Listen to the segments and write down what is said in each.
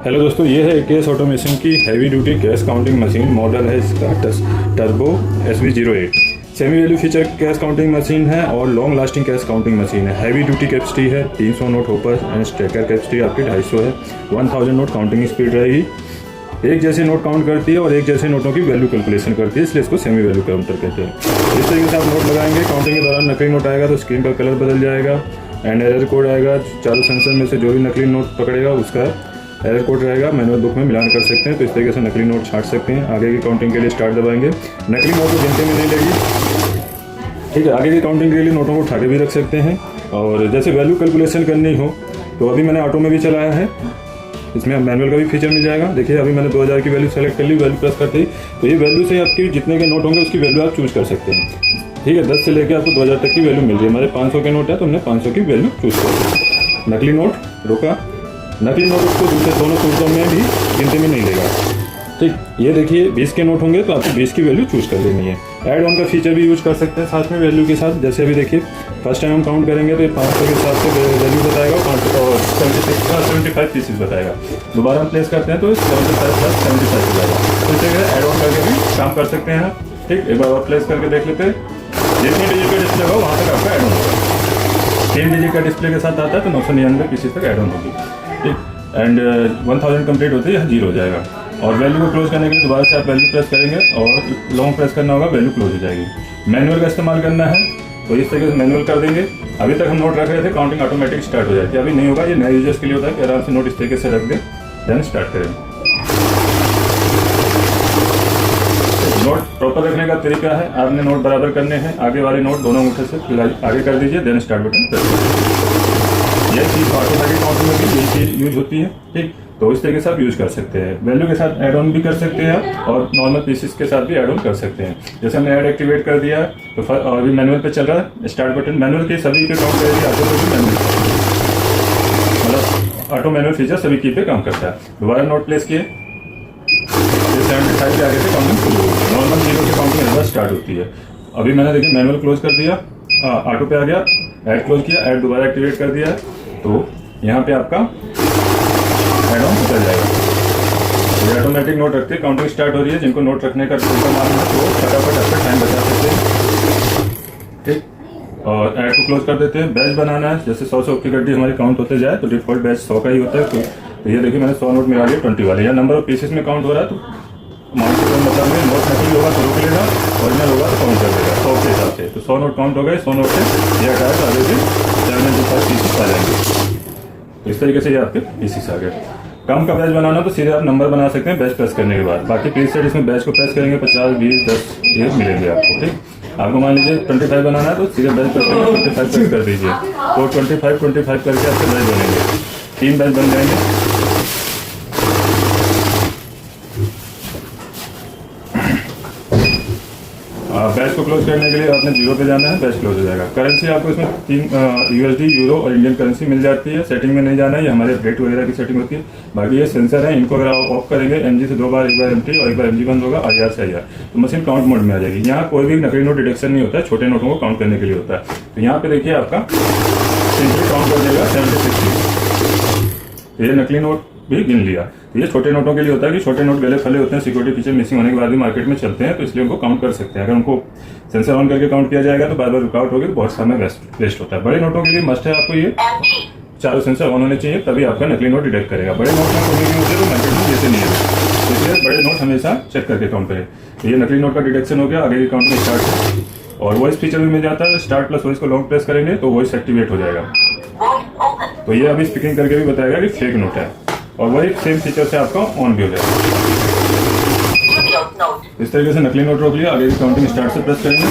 Hello दोस्तों, ये है केएस ऑटोमेशन की heavy duty cash counting machine. Model है इसका turbo SV08। Semi value feature cash counting machine है और long lasting cash counting machine है। हैवी ड्यूटी कैपेसिटी है 300 note hopper and Straker capacity आपकी 250 है। 1000 नोट काउंटिंग स्पीड रहेगी। एक जैसे नोट काउंट करती है और एक जैसे नोटों की वैल्यू कैलकुलेशन करती है, इसलिए इसको सेमी वैल्यू काउंटर कहते हैं। इस तरीके से आप नोट लगाएंगे, काउंटिंग के दौरान नकली नोट आएगा तो स्क्रीन का कलर बदल जाएगा एंड एरर कोड आएगा। चारों सेंसर में से जो भी नकली नोट पकड़ेगा उसका एरर कोड रहेगा। मैनुअल बुक में मिलान कर सकते हैं, तो इस तरीके से नकली नोट छांट सकते हैं। आगे की काउंटिंग के लिए स्टार्ट दबाएंगे, नकली नोट को गिनती में नहीं लेगी। ठीक है, आगे की काउंटिंग के लिए नोटों को उठा के भी रख सकते हैं। और जैसे वैल्यू कैलकुलेशन करनी हो तो अभी मैंने ऑटो में भी चलाया है, इसमें मैनुअल का भी फीचर मिल जाएगा। देखिए अभी मैंने 2000 की वैल्यू सेलेक्ट कर ली, वैल्यू प्रेस करते ही तो ये वैल्यू से आपकी जितने के नोट होंगे उसकी वैल्यू आप चूज कर सकते हैं। ठीक है, 10 से लेकर आपको 2000 तक की वैल्यू मिल रही है। हमारे 500 के नोट है तो हमने 500 की वैल्यू चूज कर। नकली नोट रोका, नकली नोट उसको दूसरे दोनों सूरतों में भी गिनती में नहीं लेगा। ठीक, ये देखिए 20 के नोट होंगे तो आपको 20 की वैल्यू चूज कर लेनी है। ऐड ऑन का फीचर भी यूज कर सकते हैं साथ में वैल्यू के साथ। जैसे अभी देखिए फर्स्ट टाइम हम काउंट करेंगे तो ये 500 के हिसाब से वैल्यू बताएगा, 75 पीसेस बताएगा। दोबारा हम प्लेस करते हैं तो 75 प्लस 75 हो जाएगा। तो इस तरह ऐड ऑन करके भी काम कर सकते हैं। ठीक, एक बार और प्लेस करके देख लेते हैं। जितनी डिजिट का डिस्प्ले होगा वहाँ तक आपका ऐड ऑन होगा। 3 डिजिट का डिस्प्ले के साथ आता है तो 999 पीसेस तक ऐड ऑन होगी। ठीक, एंड 1000 कंप्लीट होते ही 0 हो जाएगा। और वैल्यू को क्लोज करने के लिए दोबारा से आप वैल्यू प्रेस करेंगे और लॉन्ग प्रेस करना होगा, वैल्यू क्लोज हो जाएगी। मैनुअल का इस्तेमाल करना है तो इस तरीके से मैनुअल कर देंगे। अभी तक हम नोट रख रहे थे, काउंटिंग ऑटोमेटिक स्टार्ट हो जाती है। अभी नहीं होगा, ये नए यूजर्स के लिए होता है कि आराम से नोट इस तरीके से रख दें, देन स्टार्ट करें। नोट प्रॉपर रखने का तरीका है, आपने नोट बराबर करने हैं। आगे वाले नोट दोनों अंगूठे से आगे कर दीजिए, देन स्टार्ट बटन प्रेस करिए। यह चीज़ ऑटोमेटिक काउंटिंग में भी यही चीज़ यूज होती है। ठीक, तो इस तरीके से आप यूज कर सकते हैं। वैल्यू के साथ ऐड ऑन भी कर सकते हैं और नॉर्मल पीसेस के साथ भी ऐड ऑन कर सकते हैं। जैसे हमने ऐड एक्टिवेट कर दिया तो अभी मैनुअल पे चल रहा है, स्टार्ट बटन मैनुअल के सभी पे काम करेगी, ऑटो पे भी मैनुअल, मतलब ऑटो मैनुअल फीचर सभी की पे काम करता है। दोबारा नोट प्लेस किए, 75 के आगे से काउंटिंग शुरू होगी। नॉर्मल 0 से काउंटिंग हमेशा स्टार्ट होती है। अभी मैंने देखिए मैनुअल क्लोज कर दिया, ऑटो पे आ गया, ऐड क्लोज किया, ऐड दोबारा एक्टिवेट कर दिया तो यहाँ पे आपका ऐड ऑन चल जाएगा। ये ऑटोमेटिक नोट रखते हैं, काउंटिंग स्टार्ट हो रही है। जिनको नोट रखने का तरीका मालूम है तो फटाफट अपना टाइम बचा सकते हैं। ठीक, और ऐड को क्लोज कर देते हैं। बैच बनाना है, जैसे 100 की गड्डी हमारी काउंट होते जाए तो डिफॉल्ट बैच 100 का ही होता है। तो ये देखिए मैंने 100 नोट मिला लिया 20 वाले। या नंबर ऑफ पीसेस में काउंट हो रहा है तो मतलब में नोट नकली होगा तो रोक लेगा, ओरिजिनल होगा तो काउंट कर देगा 100 के हिसाब से। तो 100 नोट काउंट हो गए, 100 नोट से ये हटाया तो आगे भी 75 पीसेस आ जाएंगे। तो इस तरीके से ये आपके पीसेस आ गए। कम का बैच बनाना तो सीधे आप नंबर बना सकते हैं बैच प्रेस करने के बाद। बाकी प्रीसेट इसमें बैच को प्रेस करेंगे 50, 20, 10 ये मिलेंगे आपको। ठीक, आपको मान लीजिए 25 बनाना है तो सीधे बैच प्रेस करके 25 प्रेस कर दीजिए तो 25 करके आपके बैच बनेंगे। 3 बैच बन जाएंगे। बैच को क्लोज करने के लिए आपने 0 पे जाना है, बैच क्लोज हो जाएगा। करेंसी आपको इसमें 3 USD, यूरो और इंडियन करेंसी मिल जाती है। सेटिंग में नहीं जाना है, ये हमारे अपडेट वगैरह की सेटिंग होती है। बाकी ये सेंसर है, इनको अगर आप ऑफ करेंगे MG से 2 बार, एक बार MT और एक बार MG बंद होगा, IR से IR, तो मशीन काउंट मोड में आ जाएगी। यहाँ कोई भी नकली नोट डिटेक्शन नहीं होता है, छोटे नोटों को काउंट करने के लिए होता है। तो यहाँ पे देखिए आपका सिंपली काउंट कर देगा 76। ये नकली नोट भी गिन लिया। तो ये छोटे नोटों के लिए होता है कि छोटे नोट गले फले होते हैं, सिक्योरिटी फीचर मिसिंग होने के बाद भी मार्केट में चलते हैं, तो इसलिए उनको काउंट कर सकते हैं। अगर उनको सेंसर ऑन करके काउंट किया जाएगा तो बार बार रुकावट होगी तो बहुत समय वेस्ट होता है। बड़े नोटों के लिए मस्ट है आपको ये चारों सेंसर ऑन होने चाहिए, तभी आपका नकली नोट डिटेक्ट करेगा। बड़े नोट में होते तो मार्केट में जैसे नहीं है, इसलिए बड़े नोट हमेशा चेक करके काउंट करें। तो ये नकली नोट का डिटेक्शन हो गया। आगे की काउंटिंग स्टार्ट और वॉइस फीचर भी मिल जाता है। स्टार्ट प्लस वॉइस को लॉन्ग प्रेस करेंगे तो वॉइस एक्टिवेट हो जाएगा। तो ये अभी स्पीकिंग करके भी बताएगा कि फेक नोट है और वही सेम फीचर से आपका ऑन भी हो जाएगा। इस तरीके से नकली नोट रोक लिया। आगे की काउंटिंग स्टार्ट से प्रेस करेंगे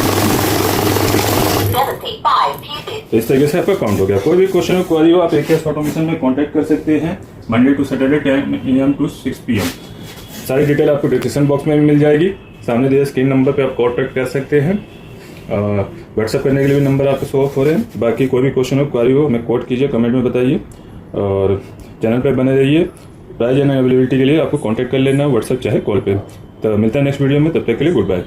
तो इस तरीके से आपका काउंट हो गया। कोई भी क्वेश्चन क्वेरी हो आप केएस ऑटोमेशन में कांटेक्ट कर सकते हैं। Monday to Saturday 10 AM to 6 PM। सारी डिटेल आपको डिस्क्रिप्शन बॉक्स में भी मिल जाएगी। सामने दिए स्क्रीन नंबर पे आप कांटेक्ट कर सकते हैं। व्हाट्सएप करने के लिए भी नंबर आपको शो ऑफ हो रहे हैं। बाकी कोई भी क्वेश्चन हो क्वेरी हो हमें कोड कीजिए, कमेंट में बताइए और चैनल पर बने रहिए। प्राइस एंड अवेलेबिलिटी के लिए आपको कांटेक्ट कर लेना व्हाट्सएप चाहे कॉल पे। तो मिलता है नेक्स्ट वीडियो में, तब तक के लिए गुड बाय।